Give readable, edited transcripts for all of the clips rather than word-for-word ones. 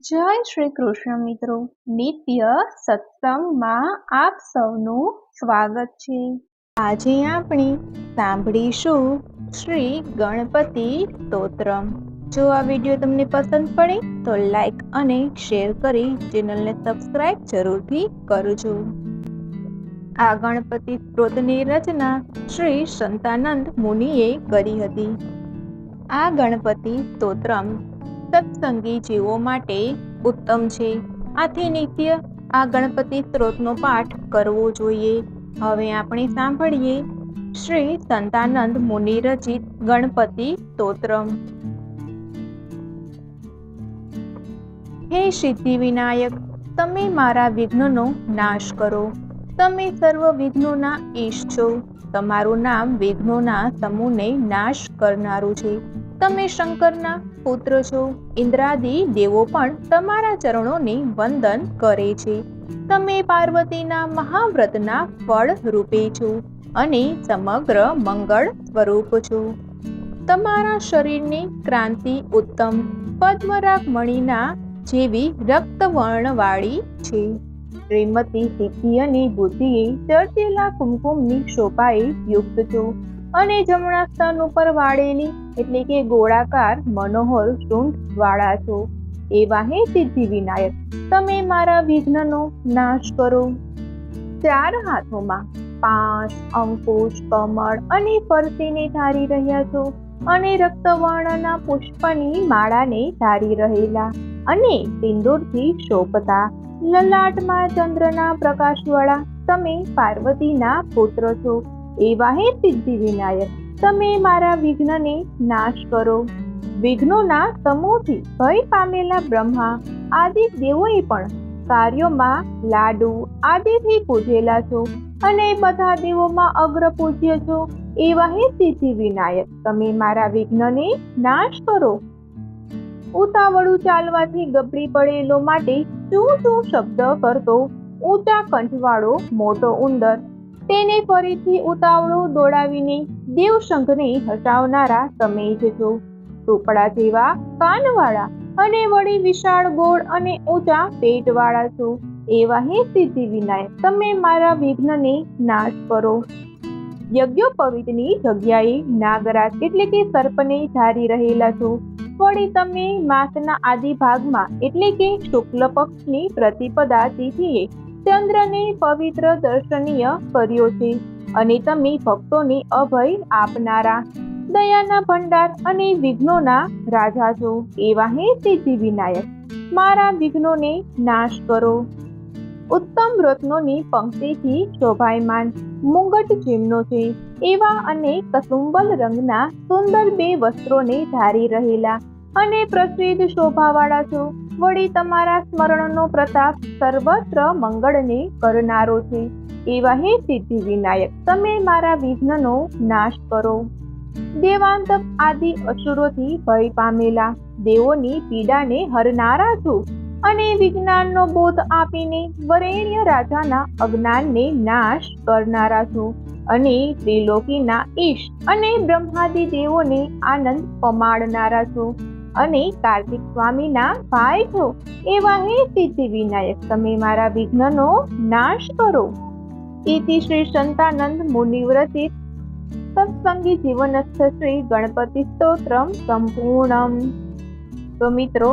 જય શ્રી કૃષ્ણ મિત્રો, નિત્ય સત્સંગમાં આપ સૌનું સ્વાગત છે। આજે આપણે સાંભળીશું શ્રી ગણપતિ સ્તોત્રમ। જો આ વિડીયો તમને પસંદ પડે તો લાઈક અને શેર કરી ચેનલને સબસ્ક્રાઇબ જરૂરથી કરજો। આ ગણપતિ સ્તોત્રની રચના શ્રી સંતાનંદ મુનિએ કરી હતી। આ ગણપતિ સ્તોત્રમ સત્સંગી જીવો માટે ઉત્તમ છે, આથી નિત્ય આ ગણપતિ સ્તોત્રનો પાઠ કરવો જોઈએ। હવે આપણે સાંભળીએ શ્રી સંતાનંદ મુનિ રચિત ગણપતિ સ્તોત્રમ। હે સિદ્ધિ વિનાયક, તમે મારા વિઘ્નનો નાશ કરો। તમે સર્વ વિઘ્નોના ઈશ છો। તમારું નામ વિઘ્નોના સમૂહને નાશ કરનારું છે। તમે શંકરના પુત્ર છો। ઇન્દ્રાદિ દેવો પણ તમારા ચરણોને વંદન કરે છે। તમે પાર્વતીના મહાવ્રતના ફળ રૂપે છો અને સમગ્ર મંગળ સ્વરૂપ છો। તમારા શરીરની ક્રાંતિ ઉત્તમ પદ્મરાગ મણિના જેવી રક્તવર્ણવાળી છે। શ્રીમતી સિદ્ધિ અને બુદ્ધિએ ચર્ચેલા કુમકુમની શોભાએ યુક્ત છો અને જમણા સ્તન ઉપર વાળેલી એટલે કે ગોળાકાર મનોહર સૂંઢ વાળા છો। એવા હે સિદ્ધિ વિનાયક, તમે મારા વિઘ્નનો નાશ કરો। ચાર હાથોમાં પાંચ અંકુશ કમળ અને ફરસીને ધારી રહ્યા છો અને રક્તવર્ણના પુષ્પની માળાને ધારી રહેલા અને સિંદૂરથી શોભતા લલાટમાં ચંદ્રના પ્રકાશવાળા તમે પાર્વતીના પુત્ર છો। એવા હે સિદ્ધિ વિનાયક, તમે મારા વિઘ્નને નાશ કરો। વિઘ્નોના સમૂહથી ભય પામેલા બ્રહ્મા આદિ દેવોએ પણ કાર્યોમાં લાડુ આદિથી પૂજેલા છો અને બધા દેવોમાં અગ્ર પૂજ્ય છો। એવા હે સિદ્ધિ વિનાયક, તમે મારા વિઘ્નને નાશ કરો। ઉતાવળું ચાલવાથી ગબડી પડેલો માટે ચૂં ચૂં શબ્દ કરતો ઊંચા કંઠવાળો મોટો ઉંદર, તેને ફરીથી ઉતાવળો દોડાવીને દેવશંખને હટાવનારા તમે જ છો। ટોપડા જેવા કાનવાળા અને વળી વિશાળ ગોળ અને ઊંચા પેટવાળા છો। એવા હે સિદ્ધિ વિનાયક, તમે મારા વિઘ્નને નાશ કરો। યજ્ઞોપવીતની જગ્યાએ નાગરાજ એટલે કે સર્પને ધારી રહેલા છો। વળી તમે માસના આદિ ભાગમાં એટલે કે શુક્લ પક્ષની પ્રતિપદા તિથિએ ચંદ્રને પવિત્ર દર્શનીય કર્યો છે અને તમે ભક્તોને અભય આપનારા દયાના ભંડાર અને વિઘ્નોના રાજા છો। એવા હે સિદ્ધિ વિનાયક, મારા વિઘ્નોને નાશ કરો। ઉત્તમ રત્નોની પંક્તિથી શોભાયમાન મુંગટ જેમનો છે એવા અને કસુંબલ રંગના સુંદર બે વસ્ત્રોને ધારી રહેલા અને પ્રસિદ્ધ શોભાવાળા છો। વળી તમારા સ્મરણનો પ્રતાપ સર્વત્ર મંગળને કરનારો છે। એવા હે સિદ્ધિ વિનાયક, તમે મારા વિઘ્નનો નાશ કરો। દેવાંતક આદિ અસુરોથી ભય પામેલા દેવોની પીડાને હરનારા છો અને વિજ્ઞાનનો બોધ આપીને વરેણ્ય રાજાના અજ્ઞાનને નાશ કરનારા છો અને ત્રિલોકીના ઈશ અને બ્રહ્માદિ દેવોને આનંદ પમાડનારા છો અને કાર્તિક સ્વામીના ભાઈ છો। એવા હે સિદ્ધિ વિનાયક, તમે મારા વિઘ્નનો નાશ કરો। ઇતિ શ્રી સંતાનંદ મુનિ રચિત સત્સંગી જીવનસ્થ શ્રી ગણપતિ સ્તોત્રમ સંપૂર્ણમ। તો મિત્રો,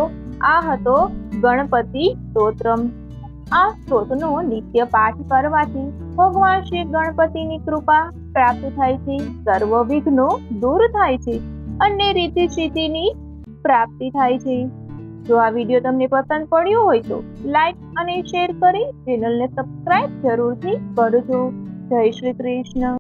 આ હતો ગણપતિ સ્તોત્રમ। આ સ્તોત્રનો નિત્ય પાઠ કરવાથી ભગવાન શ્રી ગણપતિની કૃપા પ્રાપ્ત થાય છે, સર્વ વિઘ્નો દૂર થાય છે અને રીતિ સિદ્ધિની પ્રાપ્તિ થાય છે। જો આ વિડીયો તમને પસંદ પડ્યો હોય તો લાઈક અને શેર કરી ચેનલને સબસ્ક્રાઇબ જરૂરથી કરજો। જય શ્રી કૃષ્ણ।